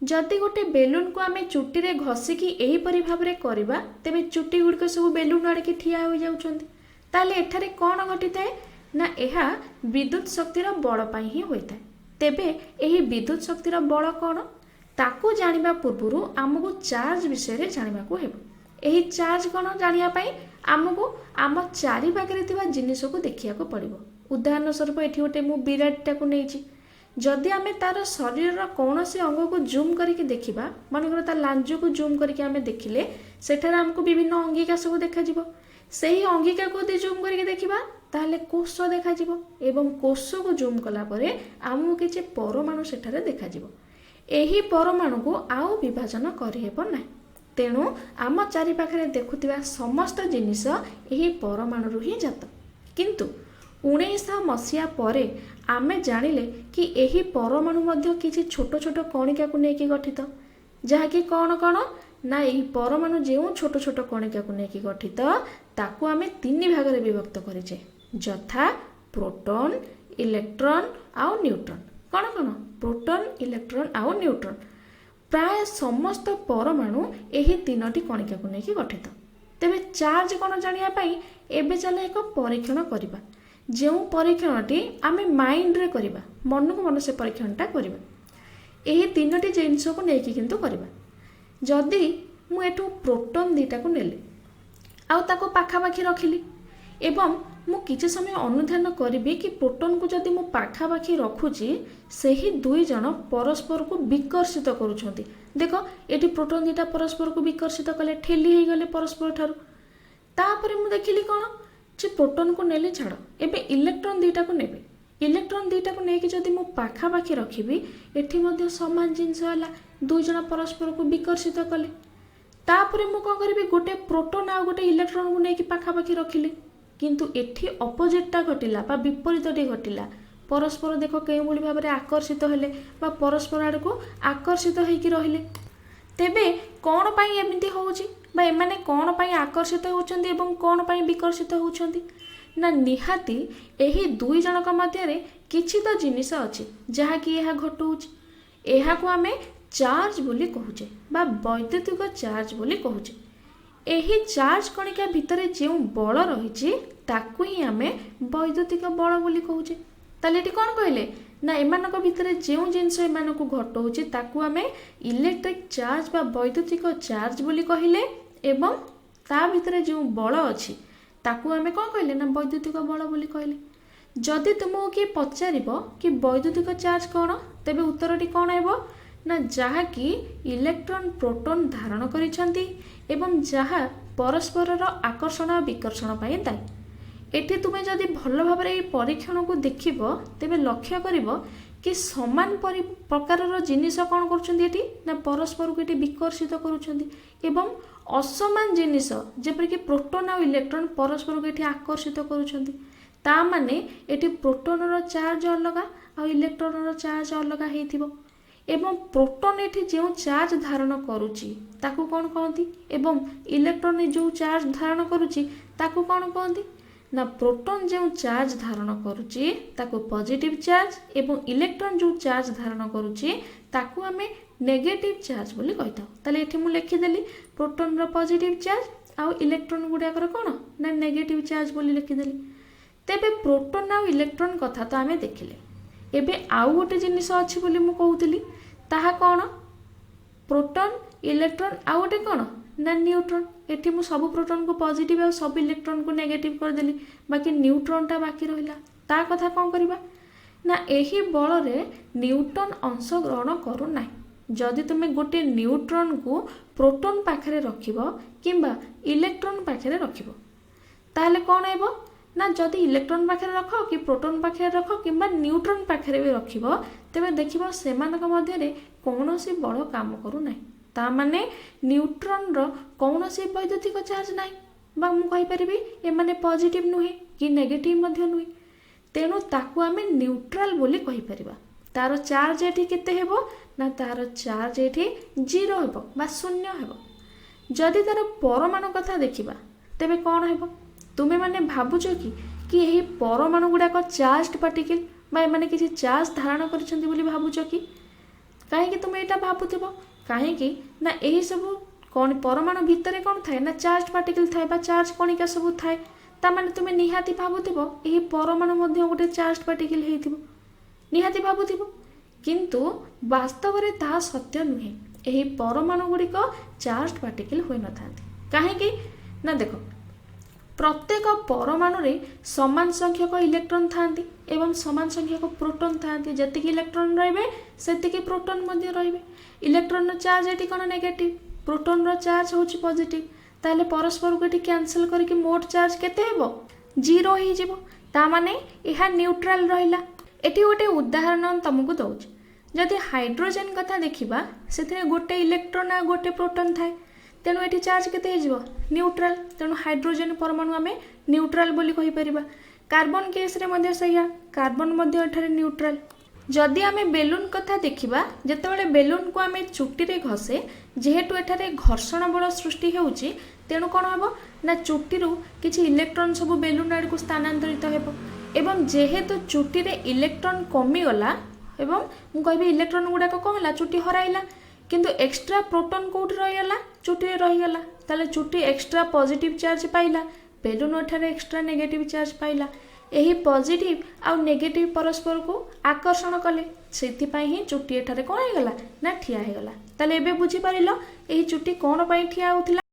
जदि गोटे बेलून को आम चुटी रे घसिकी एहीपरि भाव में करवा तेबे चुटी गुड़िक सब बेलून आड़े ठिया हो जाउछन्ति। ताले एठारे कौन घटी थाए ना यह विद्युत शक्तिर बल पाई ही होता है। तेबे यही विद्युत शक्तिर बल कौन ताकू जानिबा पूर्वरु आमको चार्ज विषय जानिबा को हेबो। एही चार्ज कौन जानिया पाई आमको आम चारि पाखरे थिबा जिनिस को देखिया को पड़िबो। उदाहरण स्वरूप एठी गोटे मु बिराटटा को नेइछि, जदि आमे तार शरीर कौन से अंग को जूम करके देखिबा, मनकर तार लांजु को जूम करके आमे देखिले सेठारे आमको विभिन्न अंगिका सब देखा जिवो। सेही अंगिका को यदि जूम करके देखिबा ताहले कोष देखा जिवो एवं कोष को जूम कला परे आमको किछि परमाणु सेठारे देखा जिवो। एही परमाणु को आउ विभाजन करिहेब नाही। तेणु आम चारि पाखरे देखुथिबा समस्त जिनिस एही परमाणु ही जात। किंतु 1900 मसीहा परे आमे जानिले कि एही परमाणु मध्य किछि छोट छोट कणिका को नेकी गठित, जहाँकि कौन कौन ना यही परमाणु जो छोट छोट कणिका को नेकी गठित ताकू आमे 3 भाग में विभक्त करिचे, यथा प्रोटॉन, इलेक्ट्रॉन आउ न्यूट्रॉन। कौन कौन प्रोटॉन, इलेक्ट्रॉन आउ न्यूट्रॉन। प्राय समस्त परमाणु यही 3टी कणिका को नेकी गठित। तेबे चार्ज कौन जानिया पाई एबे चले एक परीक्षण करिबा, जो परीक्षणटी आमे माइंड रे करिबा, मन को मन से परीक्षणटा करिबा। यही 3टी जिनिस को नेकी किंतु करिबा। जदि मु एठू प्रोटॉन 2टा को नेली आउ ताको पाखापाखी रखिली एवं मु किछि समय अनुध्यान करिबी कि प्रोटॉन को जदि मु पाखापाखी रखुची सेही 2 जन परस्पर को विकर्षित करूछंती। देखो एठी प्रोटॉन 2टा परस्पर को विकर्षित कले, ठेली हे गले परस्पर ठारू। तापरे मु देखिली कोन जे प्रोटॉन को नेले छाड़, एबे इलेक्ट्रॉन 2टा को नेबे। इलेक्ट्रॉन 2टा को नेकी जदि मु पाखापाखी रखिबी एठी मध्ये समान जिंस हला, 2 जन परस्पर को विकर्षित कले। तापरे मु कोन करबी गोटे प्रोटॉन आ गोटे इलेक्ट्रॉन को नेकी पाखापाखी रखिली, किंतु एठी अपोजिटटा घटिला बा विपरीतटी घटिला। परस्पर देखो केउ भली भाव में आकर्षित हेले बा परस्पर आड़ को आकर्षित होइकी रहिले। तेबे कौन पाई एमिति होउची बा एमाने कौन पाई आकर्षित होउचंदी एवं कौन पाई विकर्षित होउचंदी ना निहाती एही 2 जनक मध्य रे किछि तो जिनिस अछि जहा कि एहा घटउची। एहा को आमे चार्ज बोली कहूचे बा वैद्युतिक चार्ज बोली कहूचे। एही चार्ज कणिका भितरे जो बल रही ताकू ही आमे वैद्युतिक बल बोली कहूचे। ताले एटी कौन कहले ना एमानक भितरे जो जिनस एमानकु घटउची ताकू आमे इलेक्ट्रिक चार्ज बा वैद्युतिक चार्ज बोली कहिले एवं ता भितरे जो बल अछि ताकू आमे कौन कहले ना वैद्युतिक बल बोली कहले। जदि तुमको किए पचारिबो कि वैद्युतिक चार्ज कौन तेबे उत्तरटी कौन हेबो ना जहा कि इलेक्ट्रॉन प्रोटॉन धारण करिसंती एवं जहा परस्पर आकर्षण और विकर्षण पाई दायी। एठी तुमे जदि भल भाव में परीक्षण को देखिबो तेबे लक्ष्य करिबो कि समान प्रकार जिनिस कौन करुछंती एठी ना परस्पर को एठी विकर्षित करुछंती एवं असमान जिनिस जेपरि कि प्रोटॉन और इलेक्ट्रॉन परस्पर को एठी आकर्षित करुछंती। ता माने एठी प्रोटॉन रो चार्ज अलग और इलेक्ट्रॉन रो चार्ज अलग हेथिबो एवं प्रोटॉन एठी जो चार्ज धारण करुची ताकू कौन कहती एवं इलेक्ट्रॉन जो चार्ज धारण करुची ताकू कौन कहती ना प्रोटॉन जो चार्ज धारण करुची ताकू पॉजिटिव चार्ज एवं इलेक्ट्रॉन जो चार्ज धारण करुची ताकू आमे नेगेटिव चार्ज बोली कहिता। ताले एठी मु लिखि देली प्रोटॉन रो पॉजिटिव चार्ज आउ इलेक्ट्रॉन गुडाकर कौन ना नेगेटिव चार्ज बोली लिखि देली। तेबे प्रोटॉन आउ इलेक्ट्रॉन कथा तो आमे देखिले। एबे आउ गोटे जिनिस अछि बोली मु कहउतली ताहा कौन प्रोटॉन, इलेक्ट्रॉन आउ गोटे कौन ना न्यूट्रॉन। एठी मु सब प्रोटॉन को पॉजिटिव और सब इलेक्ट्रॉन को नेगेटिव कर देली, बाकी न्यूट्रॉनटा बाकी रहिला। ता कथा कौन करिबा ना एही बल रे न्यूटन अंश ग्रहण करू नाही। जदि तुमे गोटे न्यूट्रॉन को प्रोटॉन पाखरे रखिबो किंबा इलेक्ट्रॉन पाखरे रखिबो ताहले कौन हेबो ना जदि इलेक्ट्रॉन पाखरे रख कि प्रोटॉन पाखरे रख किंबा न्यूट्रॉन पाखरे भी रखिबो तेबे देखिबो सेमानक मध्य रे कौनसी बल काम करू नाही। ता माने न्यूट्रॉन रो कौनसी वैद्युतिक चार्ज नाही बा मु कहि परिबी ए माने पॉजिटिव नुहे कि नेगेटिव मध्य नुहे। तेणु ताकू आमे न्यूट्रल बोली कहि परिबा। तार चार्ज एठी केते हेबो ना तार चार्ज एठी 0 हेबो बा शून्य हेबो। जदि तार परमाणु कथा देखिबा तेबे कौन हेबो तुमे माने भाबुछो कि यही परमाणु गुड़ाक चार्ज पार्टिकल बा एमाने किसी चार्ज धारण करिसेंती बोली भाबुछो कि कहीं तुम यहाँ भावुव कहीं ना यही सब कौन परमाणु भितर कौन थाए ना चार्ज पार्टिकल थाए चार्ज कणिका सब थाए ताने तुम्हें निहाती भावुव यही परमाणु गोटे चार्ज पार्टिकल निहाती भावुव किंतु वास्तव में ता सत्य नुहे यही परमाणु गुड़िक चार्ज पार्टिकल होई न थांती कहीं ना देख प्रत्येक परमाणु रे समान संख्यक इलेक्ट्रॉन थांती एवं समान संख्यक प्रोटॉन थांती जति इलेक्ट्रॉन रहिबे सेतिकी प्रोटॉन मध्ये रहिबे इलेक्ट्रॉन रो चार्ज एटी कोन नेगेटिव प्रोटॉन रो चार्ज होची पॉजिटिव ताले परस्पर को एटी कैंसिल करके मोट चार्ज केते हेबो 0 ही जिवो ता माने एहा न्यूट्रल रहिला एटी गोटे उदाहरण तुमको दउछ जदि हाइड्रोजन कथा देखिबा सेथे गोटे इलेक्ट्रॉन आ गोटे प्रोटॉन थाए तेणु ये चार्ज केते न्यूट्रल तेणु हाइड्रोजन परमाणु आम न्यूट्रल बोली कहि परिबा कार्बन केस रे मध्य सैया कार्बन मध्य एठारे न्यूट्रल जदि आम बेलून कथा देखिबा जेतेबेले बेलून को आम चुट्टी रे घसे जेहेतु एठारे घर्षण बल सृष्टि हेउची तेणु कौन हम ना चुट्टी किछि इलेक्ट्रॉन सब बेलून आड़ को स्थानांतरित हेबो एवं जेहेतु चुट्टी रे इलेक्ट्रॉन कमी गला एवं मु कहबी इलेक्ट्रॉन गुडा को कहला चुट्टी हराइला किंतु एक्स्ट्रा प्रोटॉन कोठी रहीगला चुट्टी रहीगला ताले चुट्टी एक्स्ट्रा पॉजिटिव चार्ज पाइला बेलून एठारे एक्स्ट्रा नेगेटिव चार्ज पाइला यही पॉजिटिव आ नेगेटिव परस्पर को आकर्षण कले से ही चुट्टी एठारे कौन होगला ना ठिया होगला ताले एबे बुझी पारिलो एही चुट्टी कौन पई ठिया होउथिला।